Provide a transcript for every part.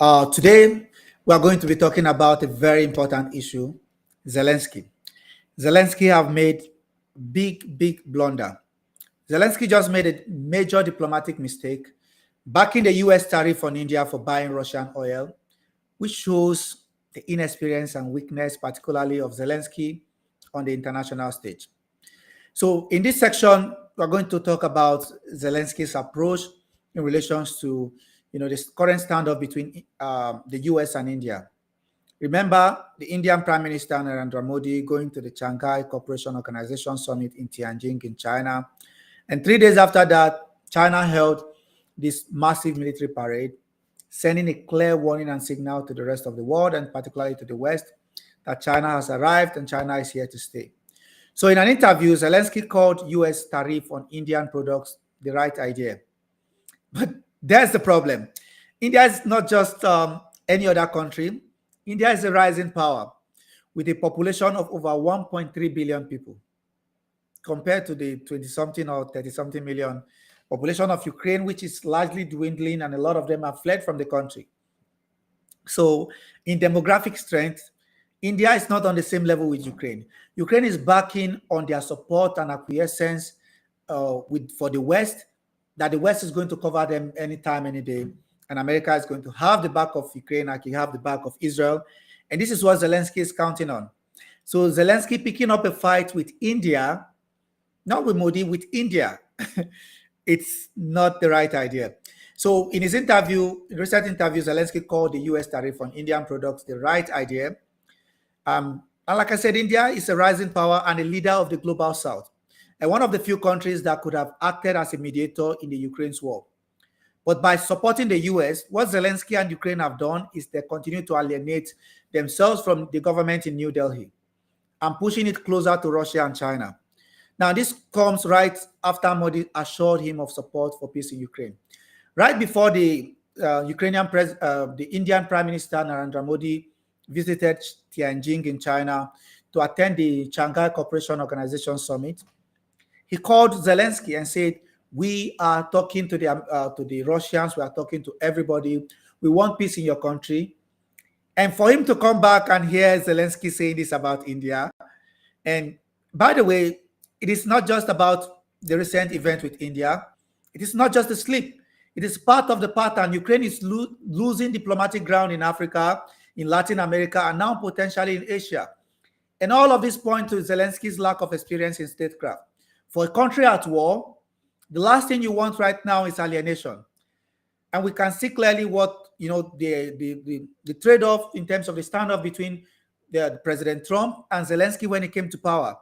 Today, we are going to be talking about a very important issue, Zelensky. Zelensky have made big blunder. Zelensky just made a major diplomatic mistake, backing the US tariff on India for buying Russian oil, which shows the inexperience and weakness, particularly of Zelensky on the international stage. So in this section, we're going to talk about Zelensky's approach in relations to, this current standoff between the US and India. Remember the Indian Prime Minister Narendra Modi going to the Shanghai Cooperation Organization Summit in Tianjin in China. And 3 days after that, China held this massive military parade, sending a clear warning and signal to the rest of the world, and particularly to the West, that China has arrived and China is here to stay. So in an interview, Zelensky called US tariff on Indian products the right idea. But there's the problem. India is not just any other country. India is a rising power with a population of over 1.3 billion people compared to the 20-something or 30-something million population of Ukraine, which is largely dwindling, and a lot of them have fled from the country. So in demographic strength, India is not on the same level with Ukraine. Ukraine is backing on their support and acquiescence for the West, that the West is going to cover them anytime, any day. And America is going to have the back of Ukraine, like you have the back of Israel. And this is what Zelensky is counting on. So Zelensky picking up a fight with India, not with Modi, with India. It's not the right idea. So in his interview, in recent interviews, Zelensky called the US tariff on Indian products the right idea. And like I said, India is a rising power and a leader of the global South, and one of the few countries that could have acted as a mediator in the Ukraine's war. But by supporting the US, what Zelensky and Ukraine have done is they continue to alienate themselves from the government in New Delhi and pushing it closer to Russia and China. Now, this comes right after Modi assured him of support for peace in Ukraine. Right before the Indian Prime Minister Narendra Modi visited Tianjin in China to attend the Shanghai Cooperation Organization Summit, he called Zelensky and said, "We are talking to the Russians, we are talking to everybody. We want peace in your country." And for him to come back and hear Zelensky saying this about India, and by the way, it is not just about the recent event with India. It is not just a slip. It is part of the pattern. Ukraine is losing diplomatic ground in Africa, in Latin America, and now potentially in Asia. And all of this point to Zelensky's lack of experience in statecraft. For a country at war, the last thing you want right now is alienation. And we can see clearly what, the trade-off in terms of the standoff between President Trump and Zelensky when he came to power.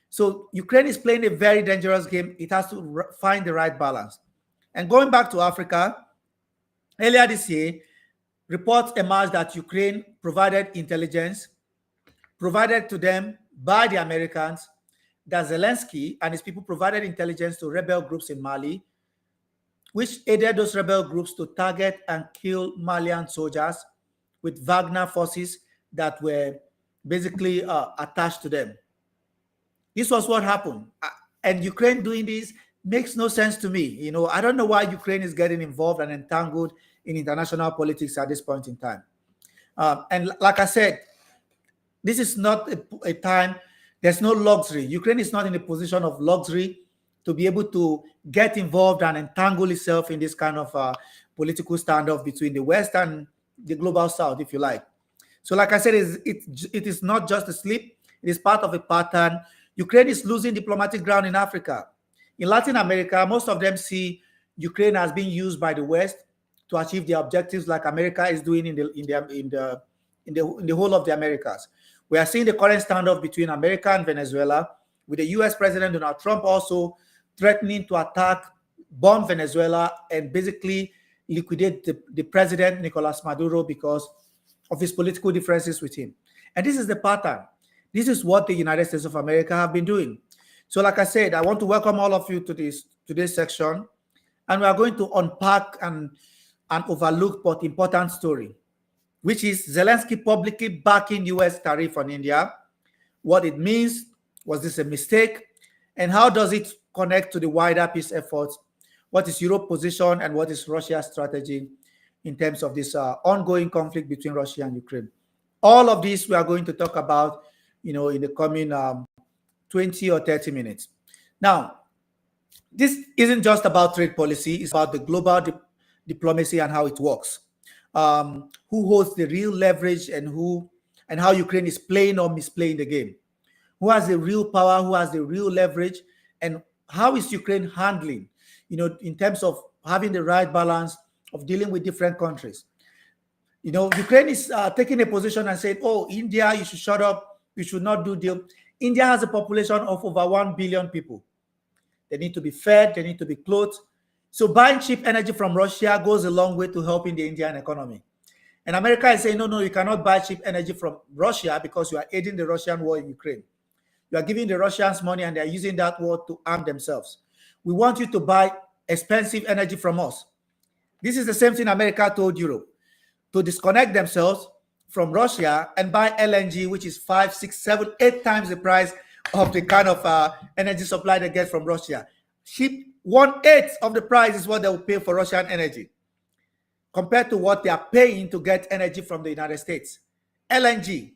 So Ukraine is playing a very dangerous game. It has to find the right balance. And going back to Africa, earlier this year, reports emerged that Ukraine provided intelligence, provided to them by the Americans, that Zelensky and his people provided intelligence to rebel groups in Mali, which aided those rebel groups to target and kill Malian soldiers with Wagner forces that were basically attached to them. This was what happened. And Ukraine doing this makes no sense to me. I don't know why Ukraine is getting involved and entangled in international politics at this point in time. And like I said, this is not a time, there's no luxury. Ukraine is not in a position of luxury to be able to get involved and entangle itself in this kind of political standoff between the West and the global South, if you like. So like I said, it is not just a slip. It is part of a pattern. Ukraine is losing diplomatic ground in Africa. In Latin America, most of them see Ukraine as being used by the West to achieve their objectives, like America is doing in the whole of the Americas. We are seeing the current standoff between America and Venezuela, with the US President Donald Trump also threatening to attack, bomb Venezuela, and basically liquidate the president, Nicolas Maduro, because of his political differences with him. And this is the pattern. This is what the United States of America have been doing. So like I said, I want to welcome all of you to today's section, and we are going to unpack an overlooked but important story, which is Zelensky publicly backing US tariff on India, what it means, was this a mistake, and how does it connect to the wider peace efforts, what is Europe's position, and what is Russia's strategy in terms of this ongoing conflict between Russia and Ukraine. All of this we are going to talk about, in the coming 20 or 30 minutes. Now, this isn't just about trade policy, it's about the global diplomacy and how it works. Who holds the real leverage and how Ukraine is playing or misplaying the game. Who has the real power, who has the real leverage, and how is Ukraine handling, in terms of having the right balance of dealing with different countries. Ukraine is taking a position and saying, oh, India, you should shut up, you should not do deal. India has a population of over 1 billion people. They need to be fed, they need to be clothed. So buying cheap energy from Russia goes a long way to helping the Indian economy. And America is saying, no, you cannot buy cheap energy from Russia because you are aiding the Russian war in Ukraine. You are giving the Russians money and they are using that war to arm themselves. We want you to buy expensive energy from us. This is the same thing America told Europe, to disconnect themselves from Russia and buy LNG, which is 5, 6, 7, 8 times the price of the kind of energy supply they get from Russia. Cheap, 1/8 of the price is what they will pay for Russian energy compared to what they are paying to get energy from the United States. LNG,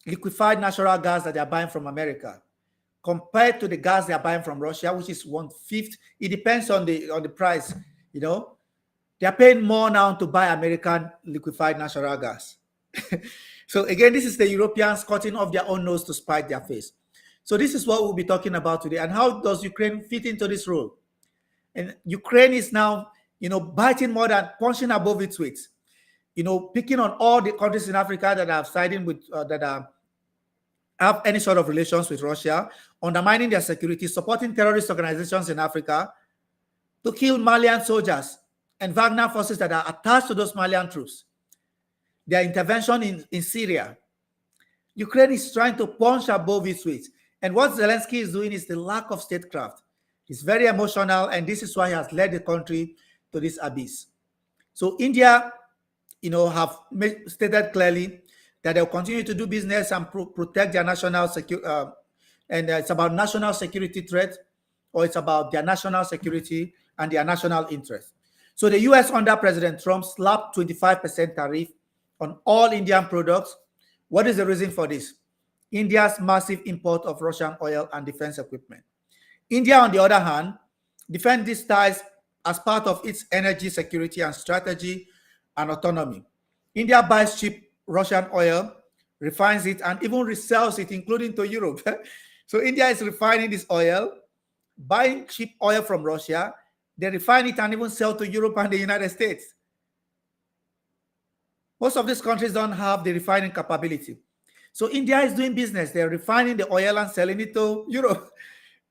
liquefied natural gas that they are buying from America, compared to the gas they are buying from Russia, which is 1/5. It depends on the price. They are paying more now to buy American liquefied natural gas. So again, this is the Europeans cutting off their own nose to spite their face. So this is what we'll be talking about today. And how does Ukraine fit into this role? And Ukraine is now, biting more than punching above its weight. Picking on all the countries in Africa that are siding with, have any sort of relations with Russia, undermining their security, supporting terrorist organizations in Africa to kill Malian soldiers and Wagner forces that are attached to those Malian troops. Their intervention in Syria. Ukraine is trying to punch above its weight. And what Zelensky is doing is the lack of statecraft. He's very emotional, and this is why he has led the country to this abyss. So India, have stated clearly that they'll continue to do business and protect their national security. And it's about national security threat, or it's about their national security and their national interest. So the US under President Trump slapped 25% tariff on all Indian products. What is the reason for this? India's massive import of Russian oil and defense equipment. India, on the other hand, defends these ties as part of its energy security and strategy and autonomy. India buys cheap Russian oil, refines it, and even resells it, including to Europe. So India is refining this oil, buying cheap oil from Russia. They refine it and even sell to Europe and the United States. Most of these countries don't have the refining capability. So India is doing business. They're refining the oil and selling it to Europe.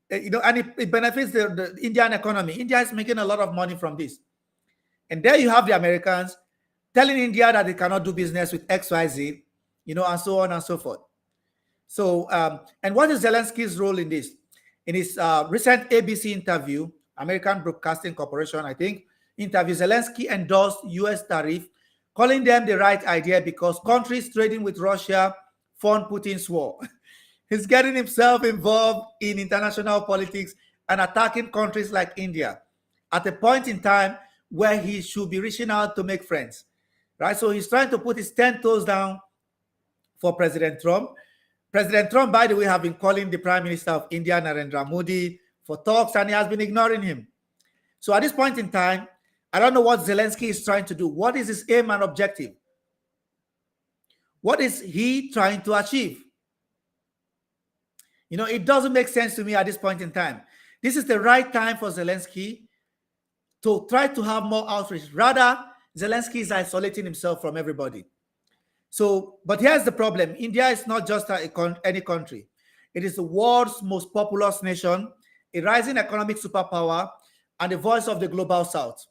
And it benefits the Indian economy. India is making a lot of money from this. And there you have the Americans telling India that they cannot do business with XYZ, and so on and so forth. So, and what is Zelensky's role in this? In his recent ABC interview, American Broadcasting Corporation, I think, interview, Zelensky endorsed U.S. tariff, calling them the right idea because countries trading with Russia fund Putin's war. He's getting himself involved in international politics and attacking countries like India at a point in time where he should be reaching out to make friends, right? So he's trying to put his 10 toes down for President Trump. President Trump, by the way, have been calling the Prime Minister of India, Narendra Modi, for talks, and he has been ignoring him. So at this point in time, I don't know what Zelensky is trying to do. What is his aim and objective? What is he trying to achieve? It doesn't make sense to me at this point in time. This is the right time for Zelensky to try to have more outreach. Rather, Zelensky is isolating himself from everybody. So, but here's the problem. India is not just any country. It is the world's most populous nation, a rising economic superpower, and the voice of the global south.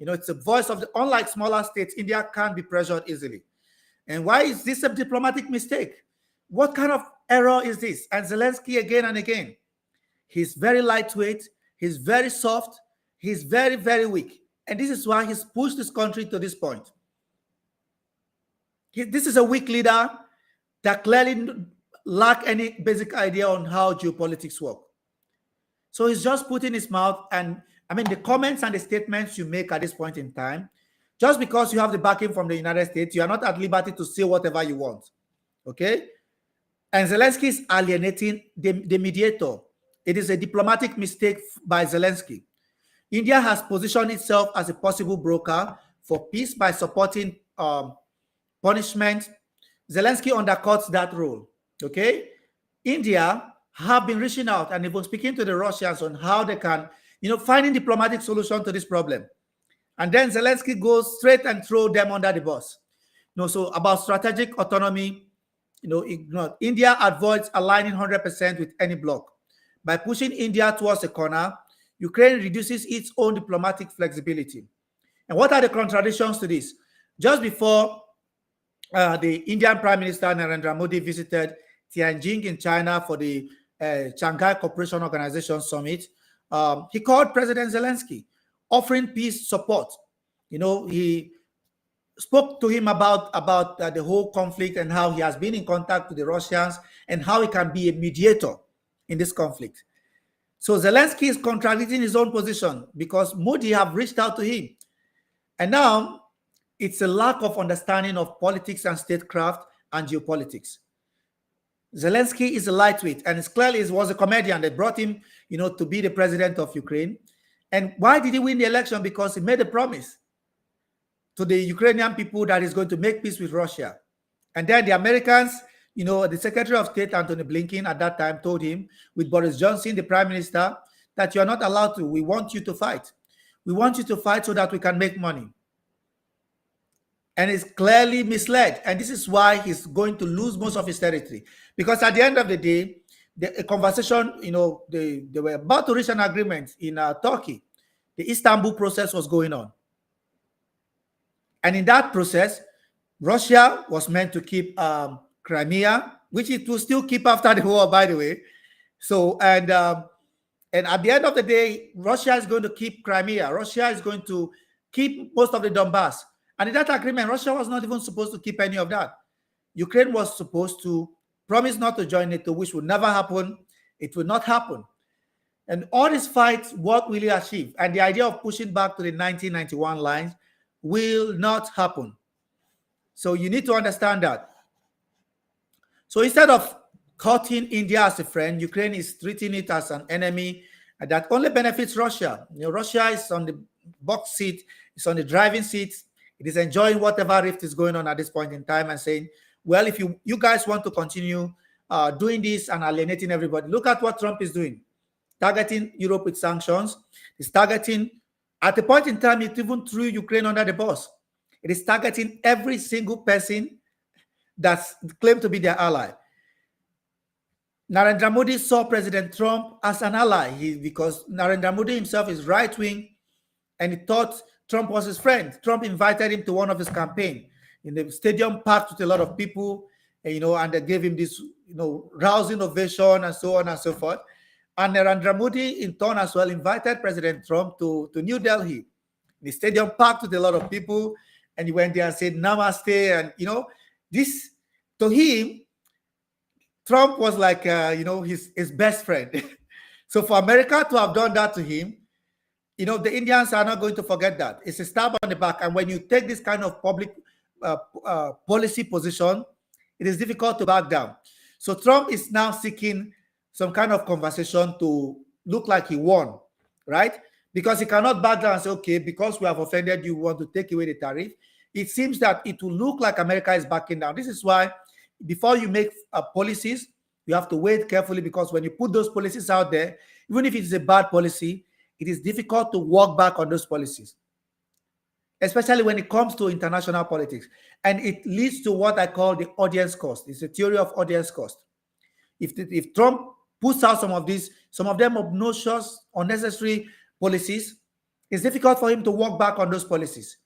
It's a voice of unlike smaller states, India can't be pressured easily. And why is this a diplomatic mistake? What kind of error is this? And Zelensky again and again. He's very lightweight. He's very soft. He's very, very weak. And this is why he's pushed this country to this point. This is a weak leader that clearly lacks any basic idea on how geopolitics work. So he's just putting his mouth, and the comments and the statements you make at this point in time Just because you have the backing from the United States, you are not at liberty to say whatever you want. Okay? And Zelensky is alienating the mediator. It is a diplomatic mistake by Zelensky. India has positioned itself as a possible broker for peace by supporting punishment. Zelensky undercuts that role. Okay? India have been reaching out and even speaking to the Russians on how they can, finding diplomatic solution to this problem. And then Zelensky goes straight and throw them under the bus. So about strategic autonomy, India avoids aligning 100% with any bloc. By pushing India towards a corner, Ukraine reduces its own diplomatic flexibility. And what are the contradictions to this? Just before the Indian Prime Minister Narendra Modi visited Tianjin in China for the Shanghai Cooperation Organization Summit, he called President Zelensky, offering peace support. He spoke to him about the whole conflict and how he has been in contact with the Russians and how he can be a mediator in this conflict. So Zelensky is contradicting his own position because Modi have reached out to him. And now it's a lack of understanding of politics and statecraft and geopolitics. Zelensky is a lightweight, and it's clearly it was a comedian that brought him, to be the president of Ukraine. And why did he win the election? Because he made a promise to the Ukrainian people that he's going to make peace with Russia. And then the Americans, the Secretary of State, Antony Blinken, at that time told him, with Boris Johnson, the Prime Minister, that you are not allowed to. We want you to fight. We want you to fight so that we can make money. And it's clearly misled. And this is why he's going to lose most of his territory. Because at the end of the day, a conversation, they were about to reach an agreement in Turkey. The Istanbul process was going on. And in that process, Russia was meant to keep Crimea, which it will still keep after the war, by the way. So, and at the end of the day, Russia is going to keep Crimea. Russia is going to keep most of the Donbass. And in that agreement, Russia was not even supposed to keep any of that. Ukraine was supposed to promise not to join NATO, which would never happen. It will not happen. And all these fights, what will it achieve? And the idea of pushing back to the 1991 lines will not happen. So you need to understand that. So instead of cutting India as a friend, Ukraine is treating it as an enemy that only benefits Russia. Russia is on the box seat, it's on the driving seat. It is enjoying whatever rift is going on at this point in time and saying, well, if you guys want to continue doing this and alienating everybody, look at what Trump is doing. Targeting Europe with sanctions. He's targeting, at the point in time, it even threw Ukraine under the bus. It is targeting every single person that's claimed to be their ally. Narendra Modi saw President Trump as an ally because Narendra Modi himself is right-wing and he thought Trump was his friend. Trump invited him to one of his campaigns in the stadium packed with a lot of people, and they gave him this, rousing ovation and so on and so forth. And Narendra Modi, in turn as well, invited President Trump to New Delhi. The stadium packed with a lot of people, and he went there and said, namaste. And, this, to him, Trump was like, his best friend. So for America to have done that to him, the Indians are not going to forget that. It's a stab on the back. And when you take this kind of public policy position, it is difficult to back down. So Trump is now seeking some kind of conversation to look like he won, right? Because he cannot back down and say, okay, because we have offended you, we want to take away the tariff. It seems that it will look like America is backing down. This is why before you make policies, you have to wait carefully, because when you put those policies out there, even if it is a bad policy, it is difficult to walk back on those policies, especially when it comes to international politics. And it leads to what I call the audience cost. It's a theory of audience cost. If Trump puts out some of them obnoxious, unnecessary policies, it's difficult for him to walk back on those policies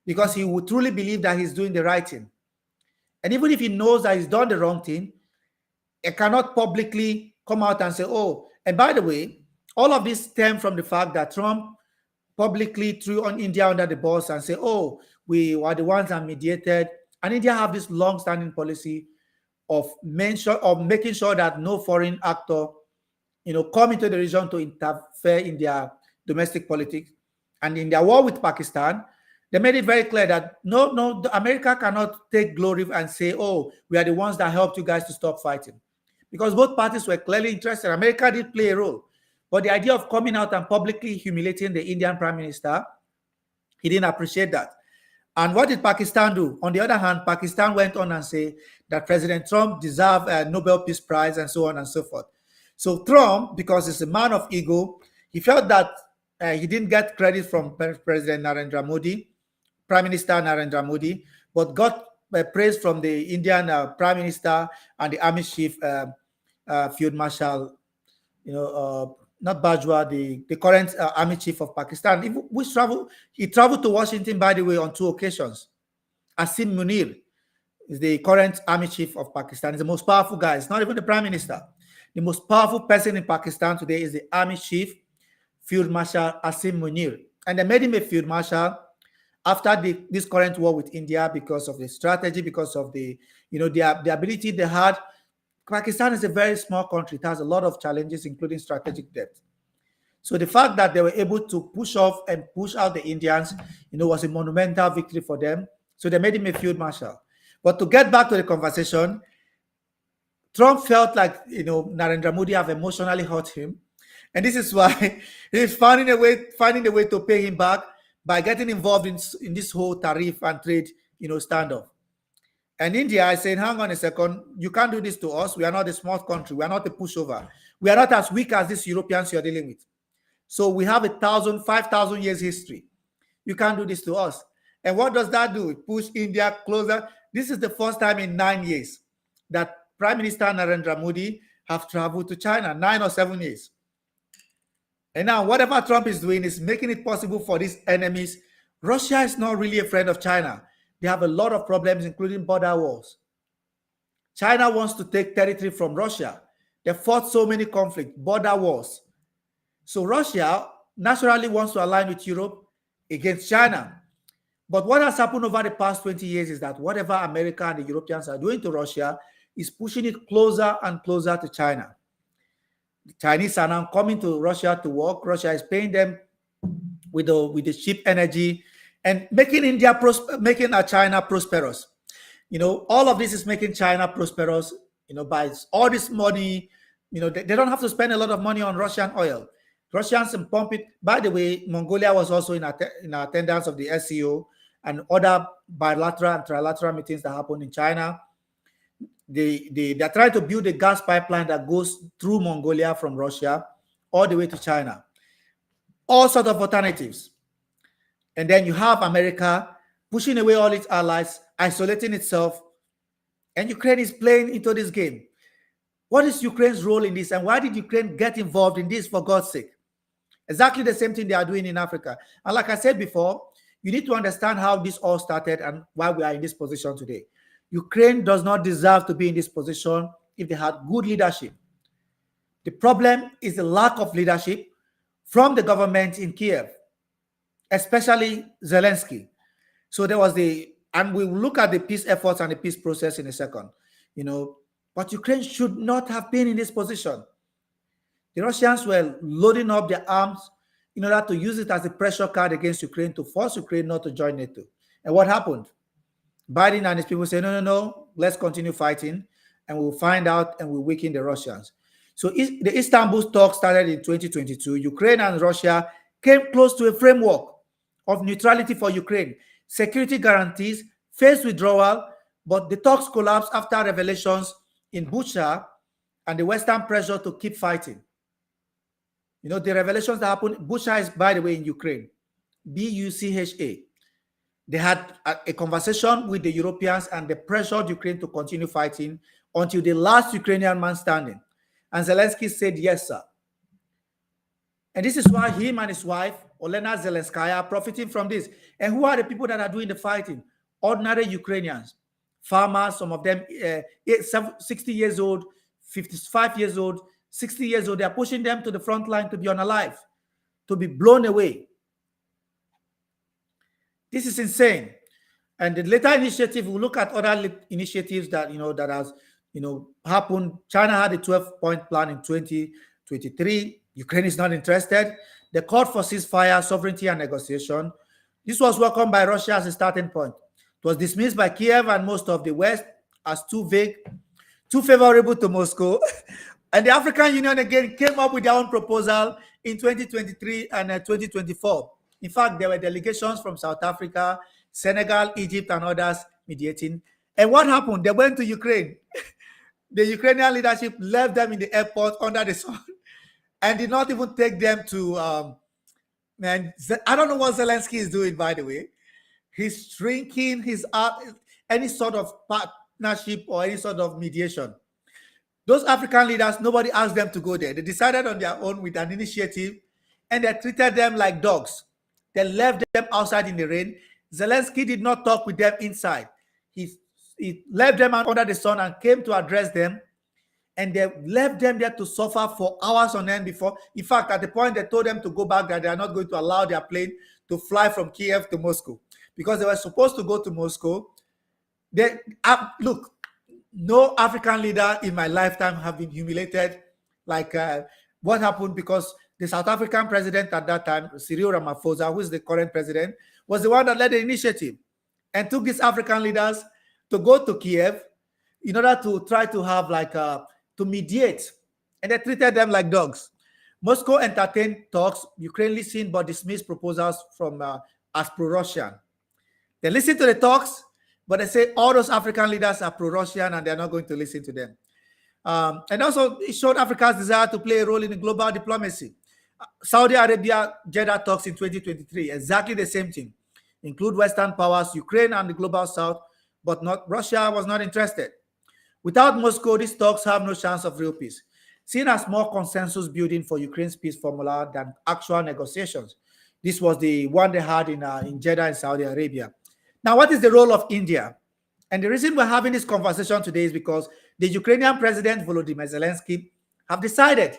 because he would truly believe that he's doing the right thing. And even if he knows that he's done the wrong thing, he cannot publicly come out and say, oh, and by the way, all of this stem from the fact that Trump publicly threw on India under the bus and say, oh, we were the ones that mediated. And India have this long-standing policy of making sure that no foreign actor, come into the region to interfere in their domestic politics. And in their war with Pakistan, They made it very clear that no, America cannot take glory and say, oh, we are the ones that helped you guys to stop fighting. Because both parties were clearly interested. America did play a role. But the idea of coming out and publicly humiliating the Indian Prime Minister, he didn't appreciate that. And what did Pakistan do? On the other hand, Pakistan went on and said that President Trump deserved a Nobel Peace Prize and so on and so forth. So Trump, because he's a man of ego, he felt that he didn't get credit from President Narendra Modi, Prime Minister Narendra Modi, but got praise from the Indian Prime Minister and the Army Chief, Field Marshal, not Bajwa, the current Army Chief of Pakistan. He traveled to Washington, by the way, on 2 occasions. Asim Munir is the current Army Chief of Pakistan. He's the most powerful guy. It's not even the Prime Minister. The most powerful person in Pakistan today is the Army Chief, Field Marshal Asim Munir. And they made him a Field Marshal after this current war with India because of the strategy, because of the ability they had. Pakistan is a very small country. It has a lot of challenges, including strategic depth. So the fact that they were able to push off and push out the Indians, was a monumental victory for them. So they made him a Field Marshal. But to get back to the conversation, Trump felt like, Narendra Modi have emotionally hurt him. And this is why he's finding a way to pay him back by getting involved in this whole tariff and trade, standoff. And India is saying, hang on a second, you can't do this to us. We are not a small country. We are not a pushover. We are not as weak as these Europeans you're dealing with. So we have 5,000 years history. You can't do this to us. And what does that do? It pushes India closer. This is the first time in 9 years that Prime Minister Narendra Modi have traveled to China, 9 or 7 years. And now whatever Trump is doing is making it possible for these enemies. Russia is not really a friend of China. They have a lot of problems, including border wars. China wants to take territory from Russia. They fought so many conflicts, border wars. So Russia naturally wants to align with Europe against China. But what has happened over the past 20 years is that whatever America and the Europeans are doing to Russia is pushing it closer and closer to China. The Chinese are now coming to Russia to work. Russia is paying them with the cheap energy and making China prosperous. All of this is making China prosperous, by all this money. They don't have to spend a lot of money on Russian oil. Russians pump it. By the way, Mongolia was also in attendance of the SCO and other bilateral and trilateral meetings that happened in China. They're trying to build a gas pipeline that goes through Mongolia from Russia all the way to China. All sorts of alternatives. And then you have America pushing away all its allies, isolating itself, and Ukraine is playing into this game. What is Ukraine's role in this, and why did Ukraine get involved in this, for God's sake? Exactly the same thing they are doing in Africa. And like I said before, you need to understand how this all started and why we are in this position today. Ukraine does not deserve to be in this position if they had good leadership. The problem is the lack of leadership from the government in Kiev, especially Zelensky. So there was and we will look at the peace efforts and the peace process in a second, but Ukraine should not have been in this position. The Russians were loading up their arms in order to use it as a pressure card against Ukraine to force Ukraine not to join NATO. And what happened? Biden and his people say, no, let's continue fighting and we'll find out and we'll weaken the Russians. So the Istanbul talk started in 2022. Ukraine and Russia came close to a framework of neutrality for Ukraine, security guarantees, phased withdrawal, but the talks collapsed after revelations in Bucha and the Western pressure to keep fighting. The revelations that happened, Bucha is, by the way, in Ukraine, Bucha. They had a conversation with the Europeans and they pressured Ukraine to continue fighting until the last Ukrainian man standing. And Zelensky said, yes, sir. And this is why him and his wife, Olena Zelenskaya, are profiting from this. And who are the people that are doing the fighting? Ordinary Ukrainians, farmers, some of them 60 years old, 55 years old, 60 years old. They are pushing them to the front line to be unalive, to be blown away. This is insane. And the later initiative, we look at other initiatives that that has happened. China had a 12-point plan in 2023. Ukraine is not interested. They called for ceasefire, sovereignty, and negotiation. This was welcomed by Russia as a starting point. It was dismissed by Kiev and most of the West as too vague, too favorable to Moscow. And the African Union again came up with their own proposal in 2023 and 2024. In fact, there were delegations from South Africa, Senegal, Egypt, and others mediating. And what happened? They went to Ukraine. The Ukrainian leadership left them in the airport under the sun and did not even take them to, I don't know what Zelensky is doing, by the way. He's shrinking his any sort of partnership or any sort of mediation. Those African leaders, nobody asked them to go there. They decided on their own with an initiative, and they treated them like dogs. They left them outside in the rain. Zelensky did not talk with them inside. He left them under the sun and came to address them, and they left them there to suffer for hours on end before. In fact, at the point they told them to go back, that they are not going to allow their plane to fly from Kiev to Moscow because they were supposed to go to Moscow. Look, no African leader in my lifetime have been humiliated like what happened, because the South African president at that time, Cyril Ramaphosa, who is the current president, was the one that led the initiative and took these African leaders to go to Kiev in order to try to have to mediate, and they treated them like dogs. Moscow entertained talks. Ukraine listened but dismissed proposals from as pro-Russian. They listened to the talks, but they say all those African leaders are pro-Russian and they're not going to listen to them. And also, it showed Africa's desire to play a role in global diplomacy. Saudi Arabia, Jeddah talks in 2023, exactly the same thing. Include Western powers, Ukraine and the global South, but not Russia was not interested. Without Moscow, these talks have no chance of real peace, seen as more consensus building for Ukraine's peace formula than actual negotiations. This was the one they had in Jeddah in Saudi Arabia. Now, what is the role of India? And the reason we're having this conversation today is because the Ukrainian President Volodymyr Zelensky have decided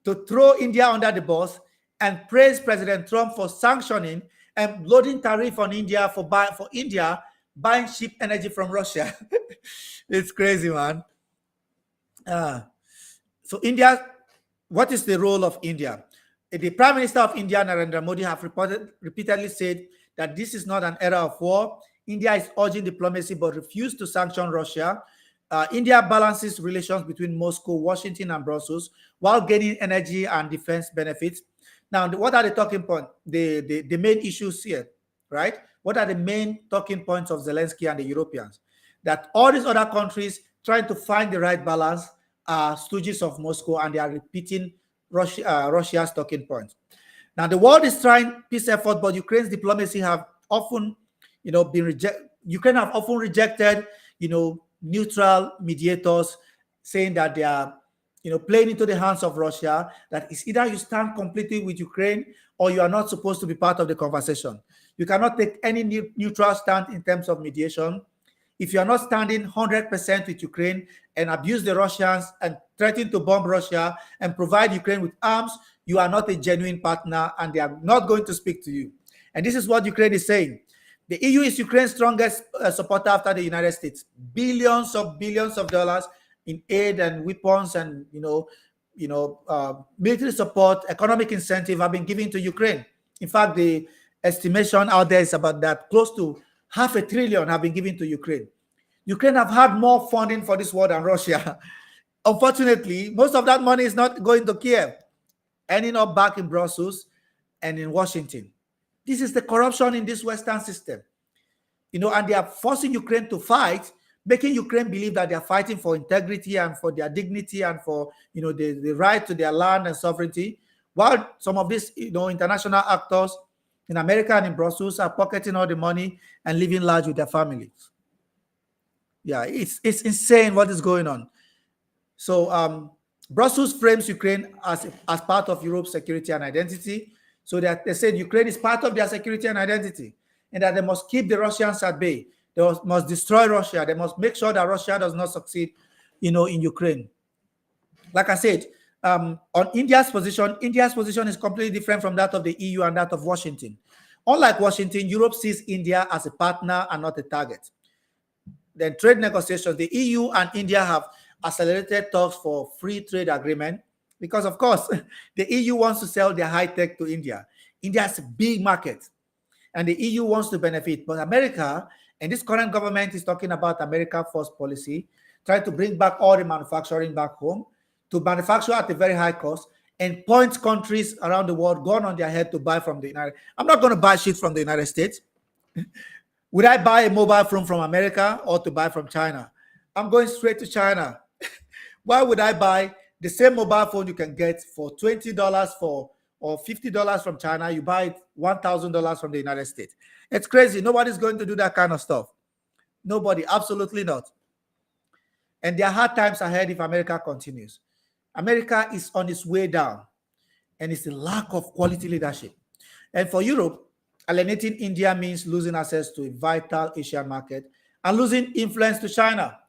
to throw India under the bus and praise President Trump for sanctioning and loading tariff on India for India buying cheap energy from Russia. It's crazy, man. So India, what is the role of India? The Prime Minister of India, Narendra Modi, have repeatedly said that this is not an era of war. India is urging diplomacy but refused to sanction Russia. India balances relations between Moscow, Washington, and Brussels while gaining energy and defense benefits. Now, what are the talking points? The main issues here, right? What are the main talking points of Zelensky and the Europeans? That all these other countries trying to find the right balance are stooges of Moscow, and they are repeating Russia's talking points. Now, the world is trying peace effort, but Ukraine's diplomacy have often, been rejected. Ukraine have often rejected, neutral mediators, saying that they are, playing into the hands of Russia. That is either you stand completely with Ukraine or you are not supposed to be part of the conversation. You cannot take any neutral stand in terms of mediation. If you are not standing 100% with Ukraine and abuse the Russians and threaten to bomb Russia and provide Ukraine with arms, you are not a genuine partner and they are not going to speak to you. And this is what Ukraine is saying. The EU is Ukraine's strongest supporter after the United States. Billions of dollars in aid and weapons and military support, economic incentive have been given to Ukraine. In fact, the estimation out there is about that close to $500 billion have been given to Ukraine. Ukraine have had more funding for this war than Russia. Unfortunately, most of that money is not going to Kiev, ending up back in Brussels and in Washington. This is the corruption in this Western system. And they are forcing Ukraine to fight, making Ukraine believe that they are fighting for integrity and for their dignity and for, the right to their land and sovereignty, while some of these, international actors in America and in Brussels are pocketing all the money and living large with their families. Yeah, it's insane what is going on. So Brussels frames Ukraine as part of Europe's security and identity. So that they said Ukraine is part of their security and identity, and that they must keep the Russians at bay. They must destroy Russia. They must make sure that Russia does not succeed, in Ukraine. Like I said, on India's position is completely different from that of the EU and that of Washington. Unlike Washington, Europe sees India as a partner and not a target. Then trade negotiations, the EU and India have accelerated talks for free trade agreement because, of course, the EU wants to sell their high tech to India. India is a big market. and the EU wants to benefit. But America, and this current government is talking about America First policy, trying to bring back all the manufacturing back home, to manufacture at a very high cost, and point countries around the world gone on their head to buy from the United. I'm not going to buy shit from the United States. Would I buy a mobile phone from America or to buy from China? I'm going straight to China. Why would I buy the same mobile phone you can get for $20 or $50 from China? You buy it $1,000 from the United States. It's crazy. Nobody's going to do that kind of stuff. Nobody, absolutely not. And there are hard times ahead if America continues. America is on its way down, and it's the lack of quality leadership. And for Europe, alienating India means losing access to a vital Asian market and losing influence to China.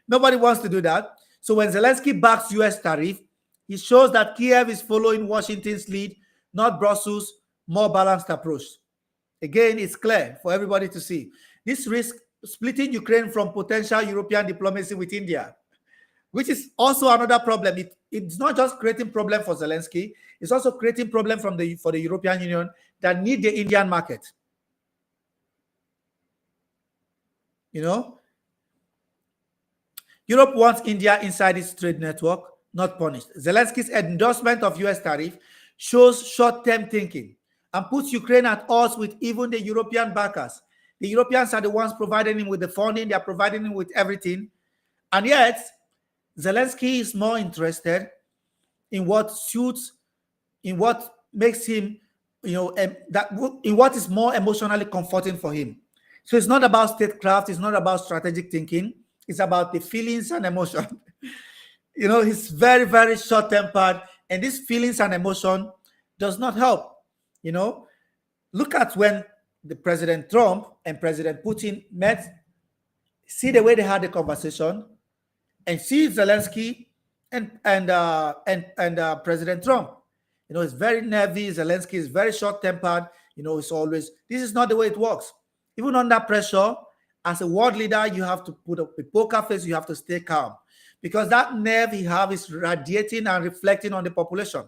Nobody wants to do that. So when Zelensky backs US tariff, he shows that Kiev is following Washington's lead, not Brussels' more balanced approach. Again, it's clear for everybody to see. This risks splitting Ukraine from potential European diplomacy with India, which is also another problem. It's not just creating problem for Zelensky, it's also creating problem for the European Union that need the Indian market. You know, Europe wants India inside its trade network, not punished. Zelensky's endorsement of US tariff shows short-term thinking and puts Ukraine at odds with even the European backers. The Europeans are the ones providing him with the funding, they are providing him with everything. And yet, Zelensky is more interested in what suits, in what makes him, in what is more emotionally comforting for him. So it's not about statecraft, it's not about strategic thinking, it's about the feelings and emotion. He's very, very short-tempered, and these feelings and emotion does not help. Look at when the President Trump and President Putin met, see the way they had the conversation, and see Zelensky and President Trump. It's very nervy. Zelensky is very short-tempered. It's always, this is not the way it works. Even under pressure, as a world leader, you have to put up a poker face. You have to stay calm, because that nerve he has is radiating and reflecting on the population.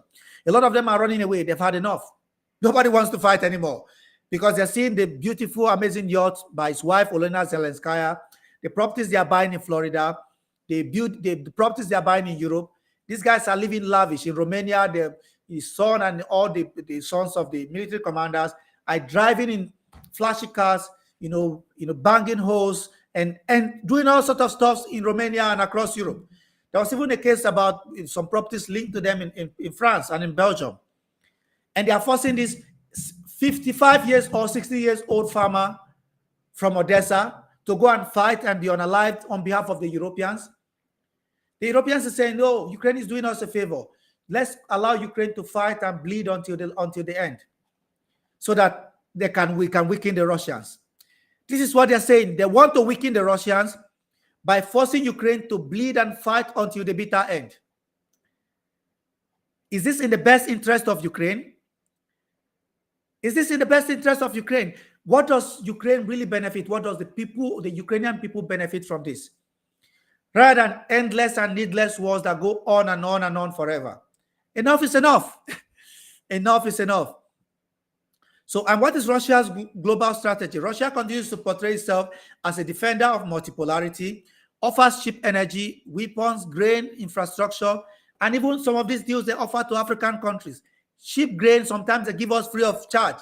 A lot of them are running away. They've had enough. Nobody wants to fight anymore because they're seeing the beautiful, amazing yacht by his wife, Olena Zelenskaya, the properties they are buying in Florida, the properties they are buying in Europe. These guys are living lavish. In Romania, his son and all the sons of the military commanders are driving in flashy cars, banging hoes and doing all sorts of stuff in Romania and across Europe. There was even a case about some properties linked to them in France and in Belgium. And they are forcing this 55 years or 60 years old farmer from Odessa to go and fight and be unalived on behalf of the Europeans. The Europeans are saying, no, Ukraine is doing us a favor. Let's allow Ukraine to fight and bleed until the end, so that we can weaken the Russians. This is what they're saying. They want to weaken the Russians by forcing Ukraine to bleed and fight until the bitter end. Is this in the best interest of Ukraine? Is this in the best interest of Ukraine? What does Ukraine really benefit? What does the Ukrainian people benefit from this? Rather than endless and needless wars that go on and on and on forever. Enough is enough. Enough is enough. So, and what is Russia's global strategy? Russia continues to portray itself as a defender of multipolarity, offers cheap energy, weapons, grain, infrastructure, and even some of these deals they offer to African countries. Cheap grain, sometimes they give us free of charge.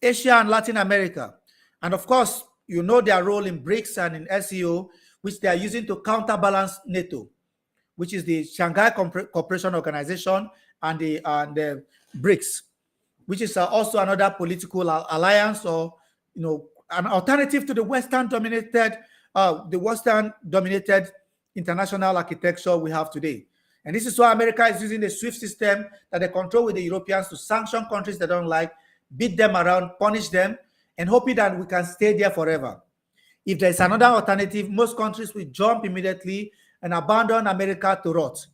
Asia and Latin America. And of course, their role in BRICS and in SEO, which they are using to counterbalance NATO, which is the Shanghai Cooperation Organization and the BRICS, which is also another political alliance, or an alternative to the Western-dominated international architecture we have today. And this is why America is using the SWIFT system that they control with the Europeans to sanction countries they don't like, beat them around, punish them, and hoping that we can stay there forever. If there's another alternative, most countries will jump immediately and abandon America to rot.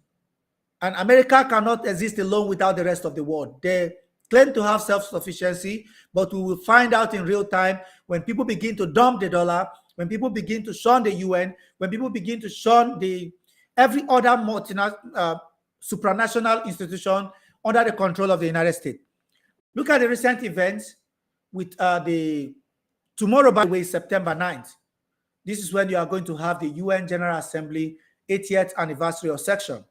And America cannot exist alone without the rest of the world. They claim to have self-sufficiency, but we will find out in real time when people begin to dump the dollar, when people begin to shun the UN, when people begin to shun every other supranational institution under the control of the United States. Look at the recent events with tomorrow, by the way, September 9th. This is when you are going to have the UN General Assembly 80th anniversary or section.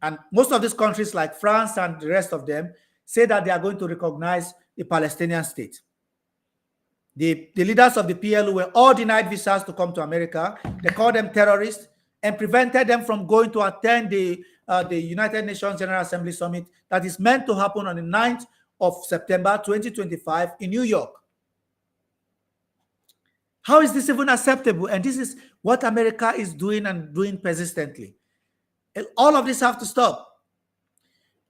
And most of these countries like France and the rest of them say that they are going to recognize the Palestinian state. The leaders of the PLO were all denied visas to come to America. They called them terrorists and prevented them from going to attend the United Nations General Assembly Summit that is meant to happen on the 9th of September 2025 in New York. How is this even acceptable? And this is what America is doing and doing persistently. And all of this have to stop.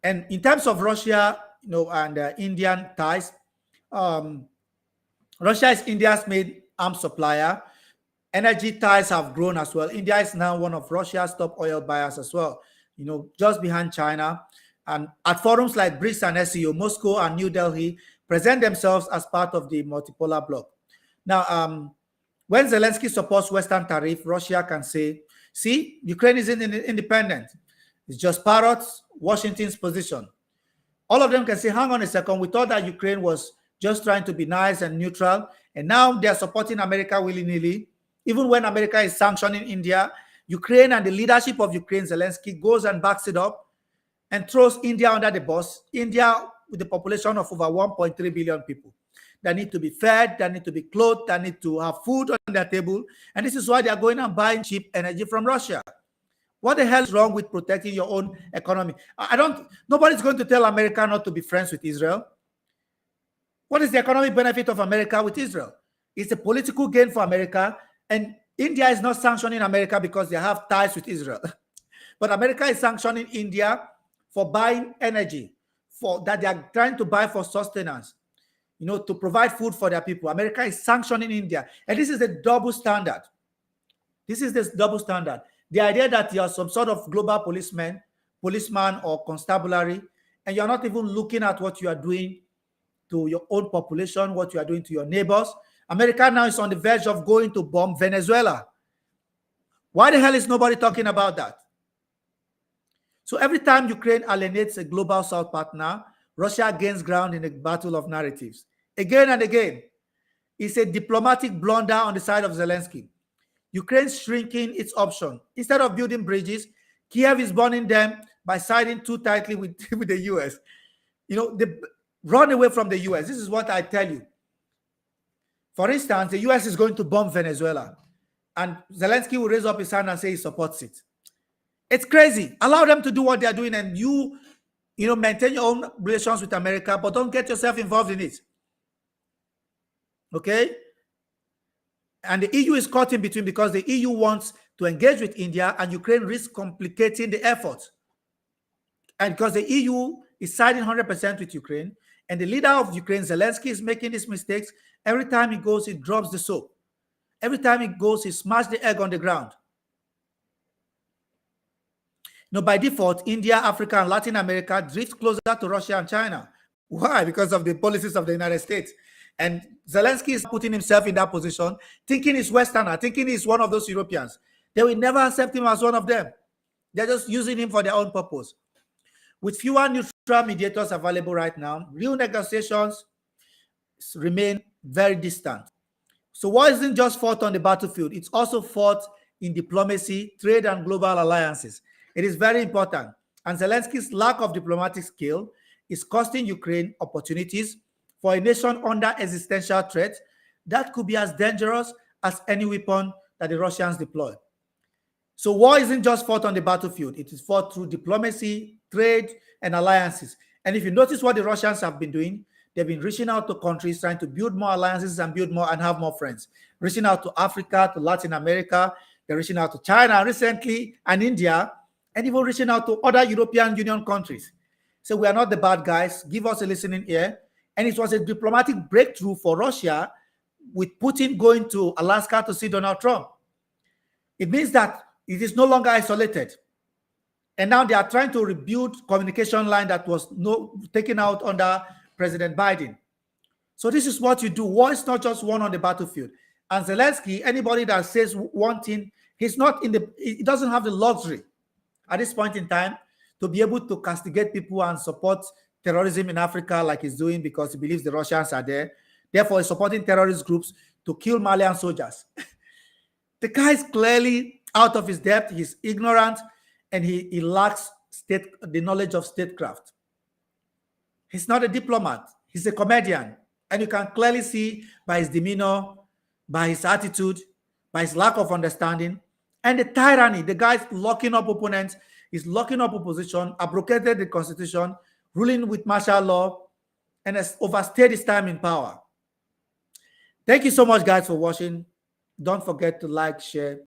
And in terms of Russia, and Indian ties, Russia is India's main arms supplier. Energy ties have grown as well. India is now one of Russia's top oil buyers as well, just behind China. And at forums like BRICS and SEO, Moscow and New Delhi present themselves as part of the multipolar bloc. Now, when Zelensky supports Western tariff, Russia can say, see, Ukraine isn't independent. It's just parrots Washington's position. All of them can say, hang on a second, we thought that Ukraine was just trying to be nice and neutral, and now they are supporting America willy-nilly. Even when America is sanctioning India, Ukraine and the leadership of Ukraine, Zelensky, goes and backs it up and throws India under the bus. India, with a population of over 1.3 billion people, that need to be fed, that need to be clothed, that need to have food on their table. And this is why they are going and buying cheap energy from Russia. What the hell is wrong with protecting your own economy? Nobody's going to tell America not to be friends with Israel. What is the economic benefit of America with Israel? It's a political gain for America, and India is not sanctioning America because they have ties with Israel. But America is sanctioning India for buying energy that they are trying to buy for sustenance, to provide food for their people. America is sanctioning India. And this is a double standard. This is this double standard. The idea that you are some sort of global policeman or constabulary, and you're not even looking at what you are doing to your own population, what you are doing to your neighbors. America now is on the verge of going to bomb Venezuela. Why the hell is nobody talking about that? So every time Ukraine alienates a global South partner, Russia gains ground in a battle of narratives. Again and again, it's a diplomatic blunder on the side of Zelensky. Ukraine's shrinking its option. Instead of building bridges, Kiev is burning them by siding too tightly with the US. They run away from the US. This is what I tell you. For instance, the US is going to bomb Venezuela, and Zelensky will raise up his hand and say he supports it. It's crazy. Allow them to do what they are doing, and you maintain your own relations with America, but don't get yourself involved in it. Okay? And the EU is caught in between because the EU wants to engage with India, and Ukraine risks complicating the effort. And because the EU is siding 100% with Ukraine, and the leader of Ukraine, Zelensky, is making these mistakes, every time he goes, he drops the soap. Every time he goes, he smashes the egg on the ground. By default, India, Africa, and Latin America drift closer to Russia and China. Why? Because of the policies of the United States. And Zelensky is putting himself in that position, thinking he's Westerner, thinking he's one of those Europeans. They will never accept him as one of them. They're just using him for their own purpose. With fewer neutral mediators available right now, real negotiations remain very distant. So war isn't just fought on the battlefield, it's also fought in diplomacy, trade, and global alliances. It is very important. And Zelensky's lack of diplomatic skill is costing Ukraine opportunities for a nation under existential threat that could be as dangerous as any weapon that the Russians deploy. So war isn't just fought on the battlefield. It is fought through diplomacy, trade, and alliances. And if you notice what the Russians have been doing, they've been reaching out to countries, trying to build more alliances and build more and have more friends. Reaching out to Africa, to Latin America. They're reaching out to China recently and India, and even reaching out to other European Union countries. So we are not the bad guys. Give us a listening ear. And it was a diplomatic breakthrough for Russia with Putin going to Alaska to see Donald Trump. It means that it is no longer isolated. And now they are trying to rebuild communication line that was taken out under President Biden. So this is what you do. War is not just won on the battlefield. And Zelensky, anybody that says one thing, he doesn't have the luxury at this point in time to be able to castigate people and support terrorism in Africa like he's doing because he believes the Russians are there. Therefore, he's supporting terrorist groups to kill Malian soldiers. The guy is clearly out of his depth. He's ignorant, and he lacks the knowledge of statecraft. He's not a diplomat. He's a comedian. And you can clearly see by his demeanor, by his attitude, by his lack of understanding, and the tyranny. The guy's locking up opponents, he's locking up opposition, abrogated the constitution, ruling with martial law, and has overstayed his time in power. Thank you so much, guys, for watching. Don't forget to like, share,